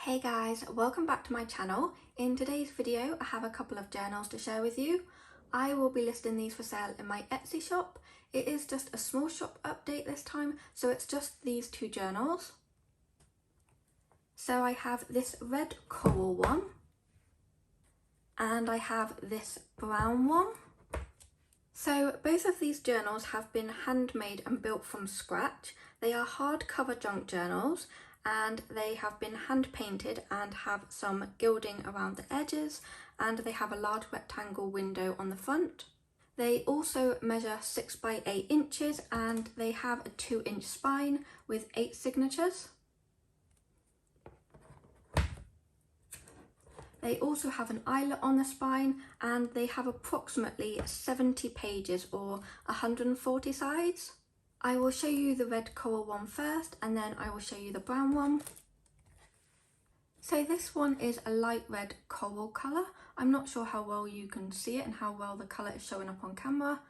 Hey guys, welcome back to my channel. In today's video I have a couple of journals to share with you. I will be listing these for sale in my Etsy shop. It is just a small shop update this time, so it's just these two journals. So I have this red coral one and I have this brown one. So both of these journals have been handmade and built from scratch. They are hardcover junk journals and they have been hand painted and have some gilding around the edges, and they have a large rectangle window on the front. They also measure 6 by 8 inches and they have a 2-inch spine with 8 signatures. They also have an eyelet on the spine and they have approximately 70 pages or 140 sides. I will show you the red coral one first and then I will show you the brown one. So this one is a light red coral colour. I'm not sure how well you can see it and how well the colour is showing up on camera,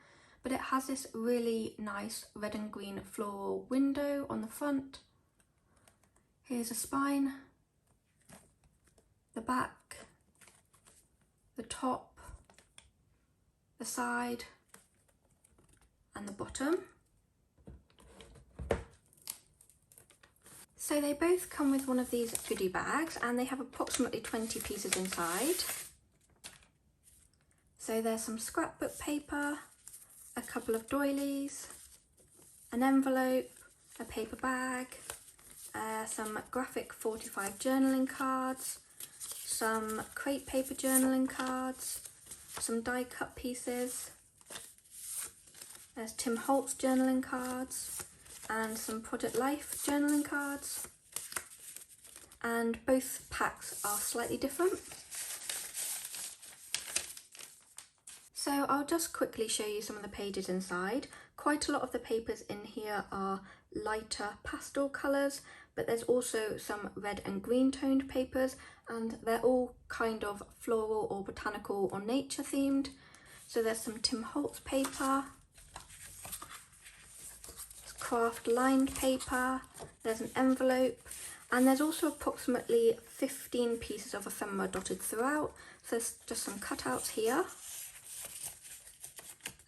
but it has this really nice red and green floral window on the front. Here's a spine, the back, the top, the side and the bottom. So they both come with one of these goodie bags and they have approximately 20 pieces inside. So there's some scrapbook paper, a couple of doilies, an envelope, a paper bag, some graphic 45 journaling cards, some crepe paper journaling cards, some die cut pieces, there's Tim Holtz journaling cards, and some Project Life journaling cards, and both packs are slightly different. So I'll just quickly show you some of the pages inside. Quite a lot of the papers in here are lighter pastel colours, but there's also some red and green toned papers and they're all kind of floral or botanical or nature themed. So there's some Tim Holtz paper, craft lined paper, there's an envelope, and there's also approximately 15 pieces of ephemera dotted throughout. So there's just some cutouts here.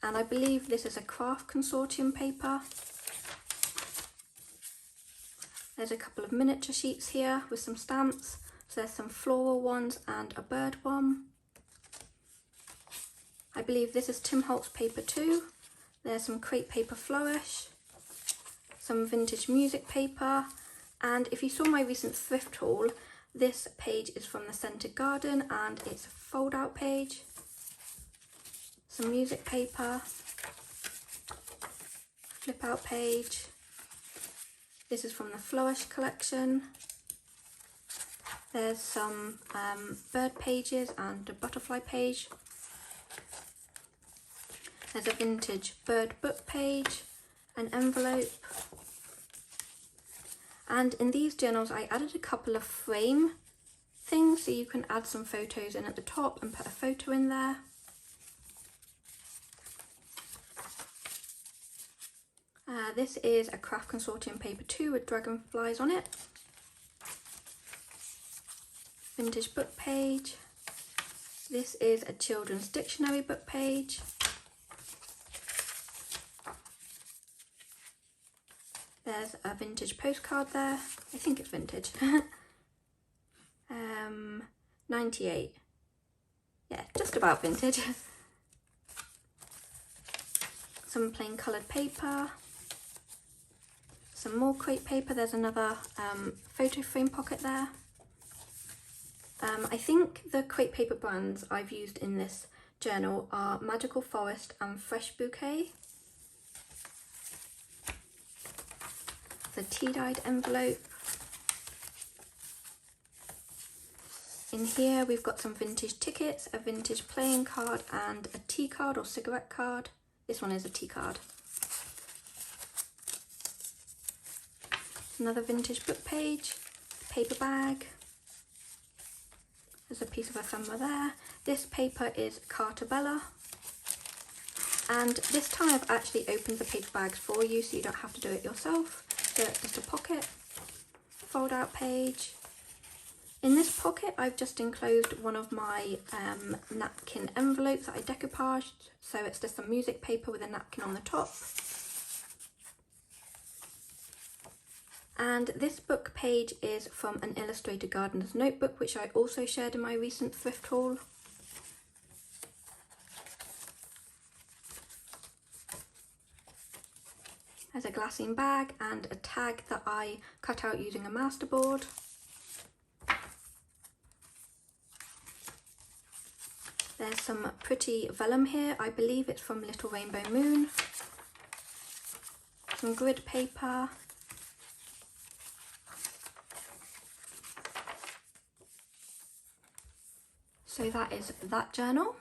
And I believe this is a craft consortium paper. There's a couple of miniature sheets here with some stamps. So there's some floral ones and a bird one. I believe this is Tim Holtz paper too. There's some crepe paper flourish, some vintage music paper, and if you saw my recent thrift haul, this page is from the Scented Garden and it's a fold out page. Some music paper, flip out page. This is from the Flourish collection. There's some bird pages and a butterfly page. There's a vintage bird book page, an envelope. And in these journals I added a couple of frame things so you can add some photos in at the top and put a photo in there. This is a craft consortium paper too with dragonflies on it. Vintage book page. This is a children's dictionary book page. There's a vintage postcard there. I think it's vintage. 98. Yeah, just about vintage. Some plain coloured paper. Some more crepe paper. There's another photo frame pocket there. I think the crepe paper brands I've used in this journal are Magical Forest and Fresh Bouquet. The tea-dyed envelope. In here we've got some vintage tickets, a vintage playing card and a tea card or cigarette card. This one is a tea card. Another vintage book page, paper bag. There's a piece of ephemera there. This paper is Cartabella. And this time I've actually opened the paper bags for you so you don't have to do it yourself. So it's just a pocket, fold out page, In this pocket I've just enclosed one of my napkin envelopes that I decoupaged, so it's just some music paper with a napkin on the top. And this book page is from an illustrated gardener's notebook, which I also shared in my recent thrift haul. There's a glassine bag and a tag that I cut out using a masterboard. There's some pretty vellum here. I believe it's from Little Rainbow Moon. Some grid paper. So that is that journal.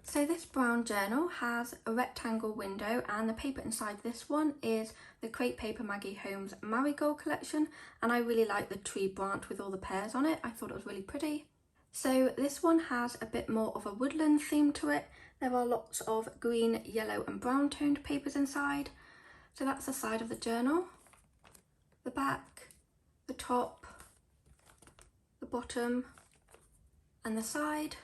So this brown journal has a rectangle window, and the paper inside this one is the Crepe Paper Maggie Holmes Marigold collection, and I really like the tree branch with all the pears on it. I thought it was really pretty. So this one has a bit more of a woodland theme to it. There are lots of green, yellow and brown toned papers inside. So that's the side of the journal, the back, the top, the bottom and the side.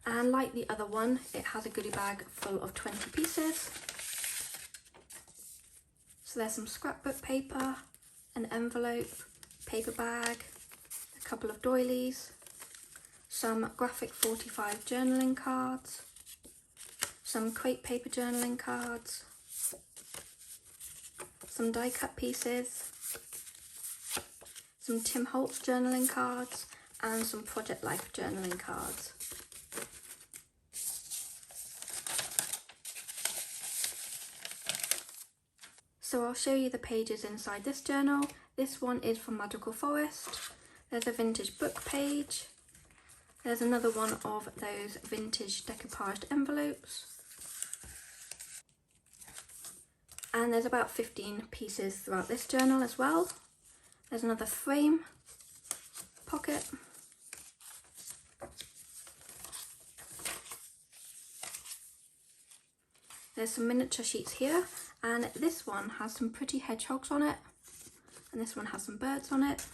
And like the other one, it has a goodie bag full of 20 pieces. So there's some scrapbook paper, an envelope, paper bag, a couple of doilies, some graphic 45 journaling cards, some crepe paper journaling cards, some die cut pieces, some Tim Holtz journaling cards and some Project Life journaling cards. So I'll show you the pages inside this journal. This one is from Magical Forest. There's a vintage book page. There's another one of those vintage decoupaged envelopes. And there's about 15 pieces throughout this journal as well. There's another frame, pocket. There's some miniature sheets here, and this one has some pretty hedgehogs on it, and this one has some birds on it.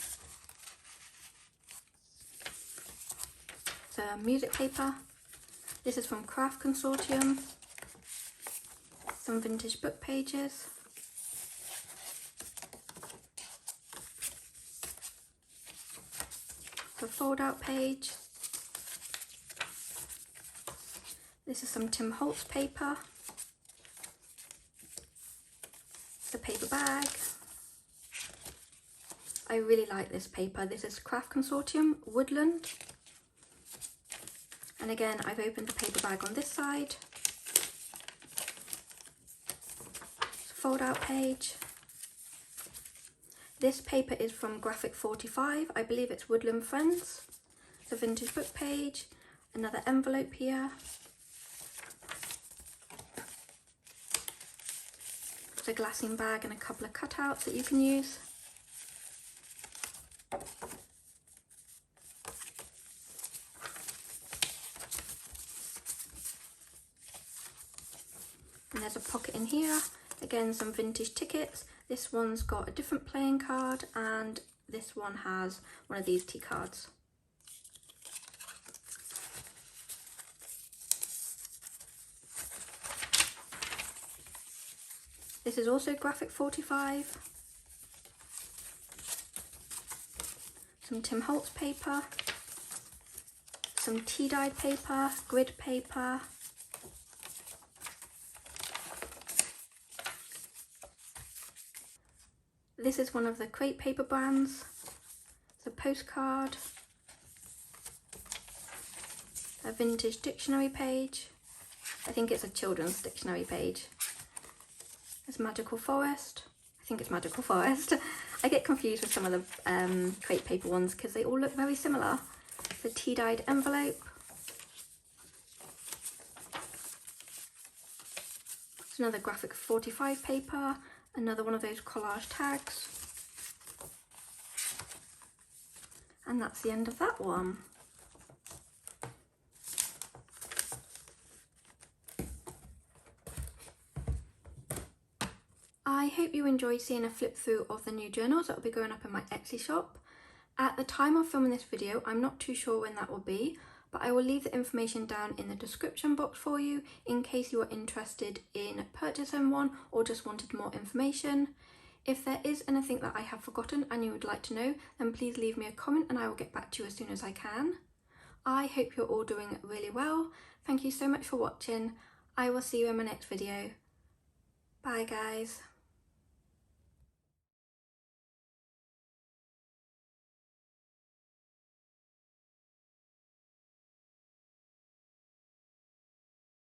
So music paper. This is from Craft Consortium. Some vintage book pages. A fold out page. This is some Tim Holtz paper. The paper bag. I really like this paper. This is Craft Consortium Woodland. And again, I've opened the paper bag on this side. Fold out page. This paper is from Graphic 45. I believe it's Woodland Friends. The vintage book page. Another envelope here. A glassine bag and a couple of cutouts that you can use. And there's a pocket in here. Again, some vintage tickets. This one's got a different playing card, and this one has one of these tea cards. This is also Graphic 45. Some Tim Holtz paper, some tea dyed paper, grid paper, this is one of the crepe paper brands. It's a postcard, a vintage dictionary page. I think it's a children's dictionary page. It's Magical Forest. I think it's Magical Forest. I get confused with some of the crepe paper ones because they all look very similar. It's a tea-dyed envelope. It's another Graphic 45 paper. Another one of those collage tags. And that's the end of that one. I hope you enjoyed seeing a flip through of the new journals that will be going up in my Etsy shop. At the time of filming this video, I'm not too sure when that will be, but I will leave the information down in the description box for you in case you are interested in purchasing one or just wanted more information. If there is anything that I have forgotten and you would like to know, then please leave me a comment and I will get back to you as soon as I can. I hope you're all doing really well. Thank you so much for watching. I will see you in my next video. Bye guys.